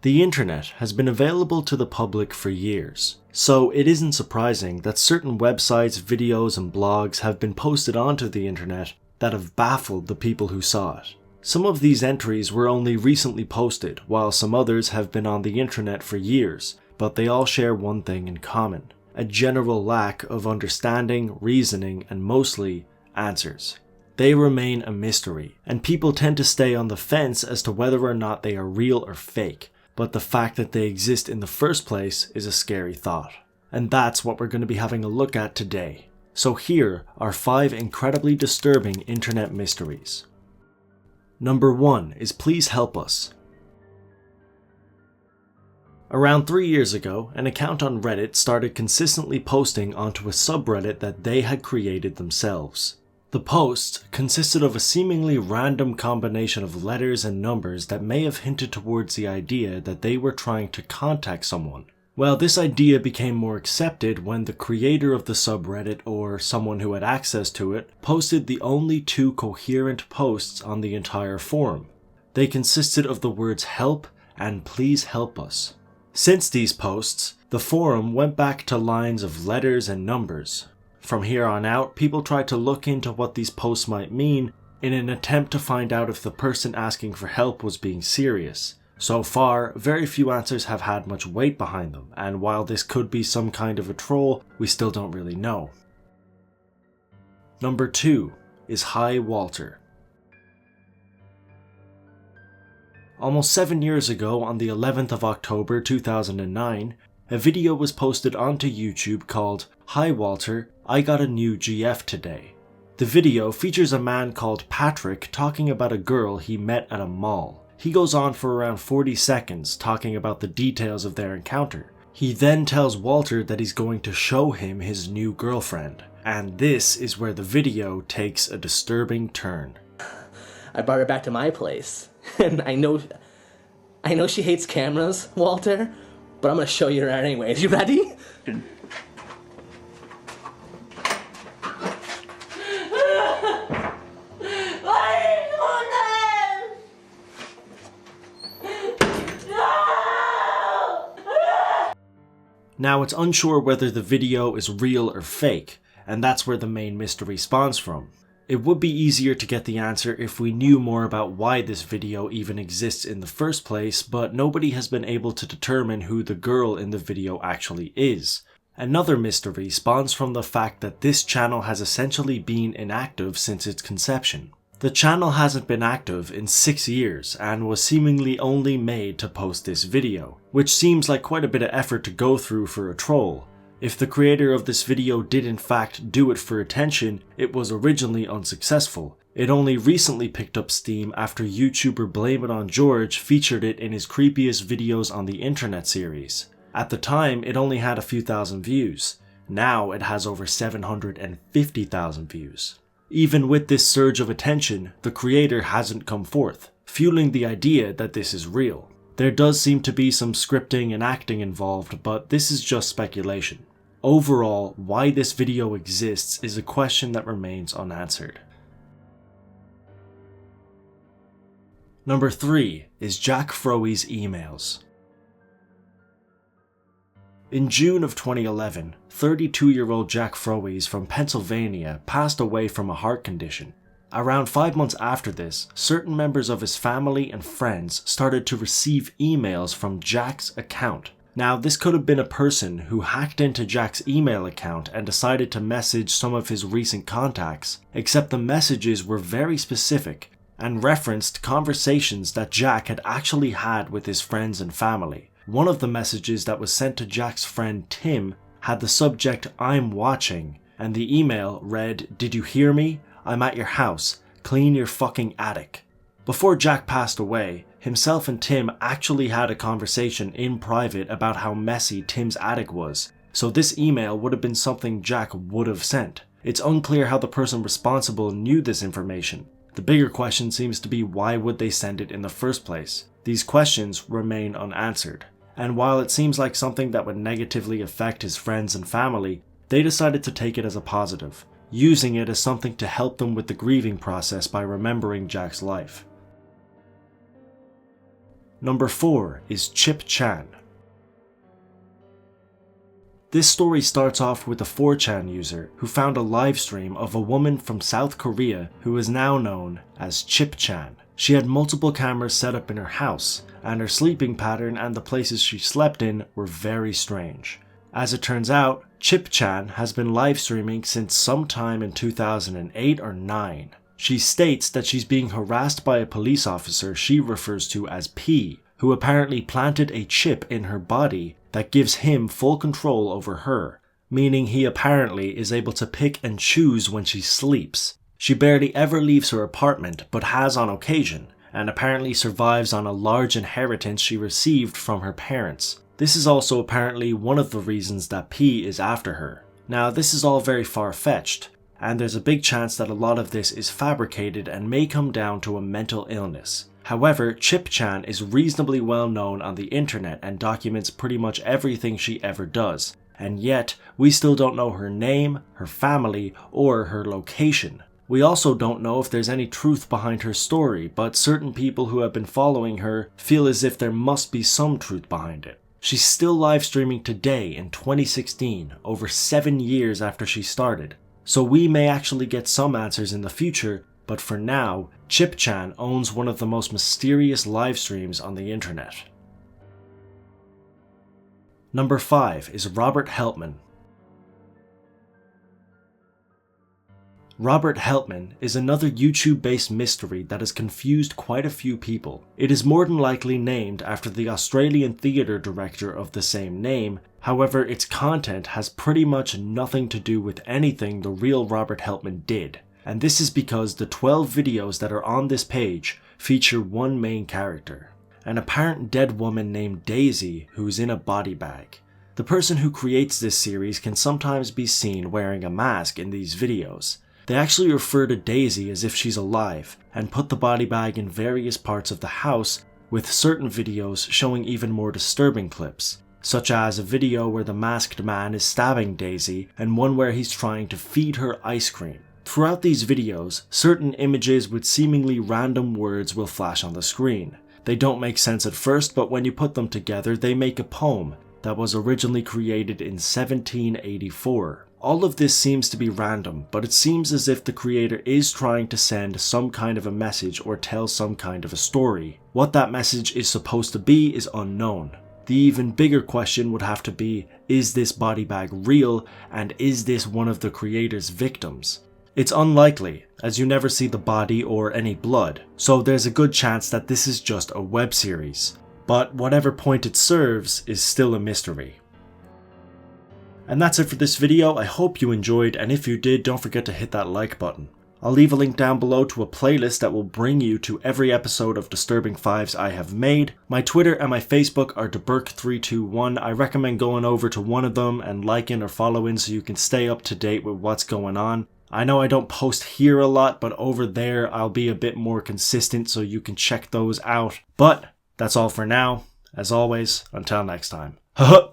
The internet has been available to the public for years, so it isn't surprising that certain websites, videos, and blogs have been posted onto the internet that have baffled the people who saw it. Some of these entries were only recently posted, while some others have been on the internet for years, but they all share one thing in common: a general lack of understanding, reasoning, and mostly answers. They remain a mystery, and people tend to stay on the fence as to whether or not they are real or fake, but the fact that they exist in the first place is a scary thought. And that's what we're going to be having a look at today. So here are 5 incredibly disturbing internet mysteries. Number 1 is Please Help Us. Around 3 years ago, an account on Reddit started consistently posting onto a subreddit that they had created themselves. The post consisted of a seemingly random combination of letters and numbers that may have hinted towards the idea that they were trying to contact someone. Well, this idea became more accepted when the creator of the subreddit, or someone who had access to it, posted the only 2 coherent posts on the entire forum. They consisted of the words help and please help us. Since these posts, the forum went back to lines of letters and numbers. From here on out, people tried to look into what these posts might mean in an attempt to find out if the person asking for help was being serious. So far, very few answers have had much weight behind them, and while this could be some kind of a troll, we still don't really know. Number 2 is Hi Walter. Almost 7 years ago, on the 11th of October 2009, a video was posted onto YouTube called Hi Walter, I got a new GF today. The video features a man called Patrick talking about a girl he met at a mall. He goes on for around 40 seconds talking about the details of their encounter. He then tells Walter that he's going to show him his new girlfriend. And this is where the video takes a disturbing turn. I brought her back to my place, and I know she hates cameras, Walter, but I'm gonna show you her anyways. You ready? Now, it's unsure whether the video is real or fake, and that's where the main mystery spawns from. It would be easier to get the answer if we knew more about why this video even exists in the first place, but nobody has been able to determine who the girl in the video actually is. Another mystery spawns from the fact that this channel has essentially been inactive since its conception. The channel hasn't been active in 6 years and was seemingly only made to post this video, which seems like quite a bit of effort to go through for a troll. If the creator of this video did in fact do it for attention, it was originally unsuccessful. It only recently picked up steam after YouTuber Blame It On George featured it in his creepiest videos on the internet series. At the time, it only had a few thousand views. Now it has over 750,000 views. Even with this surge of attention, the creator hasn't come forth, fueling the idea that this is real. There does seem to be some scripting and acting involved, but this is just speculation. Overall, why this video exists is a question that remains unanswered. Number 3 is Jack Froese emails. In June of 2011, 32-year-old Jack Froese from Pennsylvania passed away from a heart condition. Around 5 months after this, certain members of his family and friends started to receive emails from Jack's account. Now, this could have been a person who hacked into Jack's email account and decided to message some of his recent contacts, except the messages were very specific and referenced conversations that Jack had actually had with his friends and family. One of the messages that was sent to Jack's friend Tim had the subject "I'm watching," and the email read, "Did you hear me? I'm at your house. Clean your fucking attic." Before Jack passed away, himself and Tim actually had a conversation in private about how messy Tim's attic was, so this email would have been something Jack would have sent. It's unclear how the person responsible knew this information. The bigger question seems to be, why would they send it in the first place? These questions remain unanswered. And while it seems like something that would negatively affect his friends and family, they decided to take it as a positive, using it as something to help them with the grieving process by remembering Jack's life. Number 4 is Chip Chan. This story starts off with a 4chan user who found a live stream of a woman from South Korea who is now known as Chip Chan. She had multiple cameras set up in her house, and her sleeping pattern and the places she slept in were very strange. As it turns out, Chip Chan has been live streaming since sometime in 2008 or 9. She states that she's being harassed by a police officer she refers to as P, who apparently planted a chip in her body that gives him full control over her, meaning he apparently is able to pick and choose when she sleeps. She barely ever leaves her apartment, but has on occasion, and apparently survives on a large inheritance she received from her parents. This is also apparently one of the reasons that P is after her. Now, this is all very far-fetched, and there's a big chance that a lot of this is fabricated and may come down to a mental illness. However, Chip Chan is reasonably well known on the internet and documents pretty much everything she ever does, and yet we still don't know her name, her family, or her location. We also don't know if there's any truth behind her story, but certain people who have been following her feel as if there must be some truth behind it. She's still live streaming today in 2016, over 7 years after she started, so we may actually get some answers in the future. But for now, Chip Chan owns one of the most mysterious live streams on the internet. Number 5 is Robert Helpmann. Robert Helpmann is another YouTube-based mystery that has confused quite a few people. It is more than likely named after the Australian theatre director of the same name, however its content has pretty much nothing to do with anything the real Robert Helpmann did. And this is because the 12 videos that are on this page feature one main character, an apparent dead woman named Daisy who's in a body bag. The person who creates this series can sometimes be seen wearing a mask in these videos. They actually refer to Daisy as if she's alive, and put the body bag in various parts of the house, with certain videos showing even more disturbing clips, such as a video where the masked man is stabbing Daisy, and one where he's trying to feed her ice cream. Throughout these videos, certain images with seemingly random words will flash on the screen. They don't make sense at first, but when you put them together, they make a poem that was originally created in 1784. All of this seems to be random, but it seems as if the creator is trying to send some kind of a message or tell some kind of a story. What that message is supposed to be is unknown. The even bigger question would have to be, is this body bag real, and is this one of the creator's victims? It's unlikely, as you never see the body or any blood, so there's a good chance that this is just a web series. But whatever point it serves is still a mystery. And that's it for this video. I hope you enjoyed, and if you did, don't forget to hit that like button. I'll leave a link down below to a playlist that will bring you to every episode of Disturbing Fives I have made. My Twitter and my Facebook are DeBurk321. I recommend going over to one of them and liking or following so you can stay up to date with what's going on. I know I don't post here a lot, but over there I'll be a bit more consistent so you can check those out. But that's all for now. As always, until next time. Haha!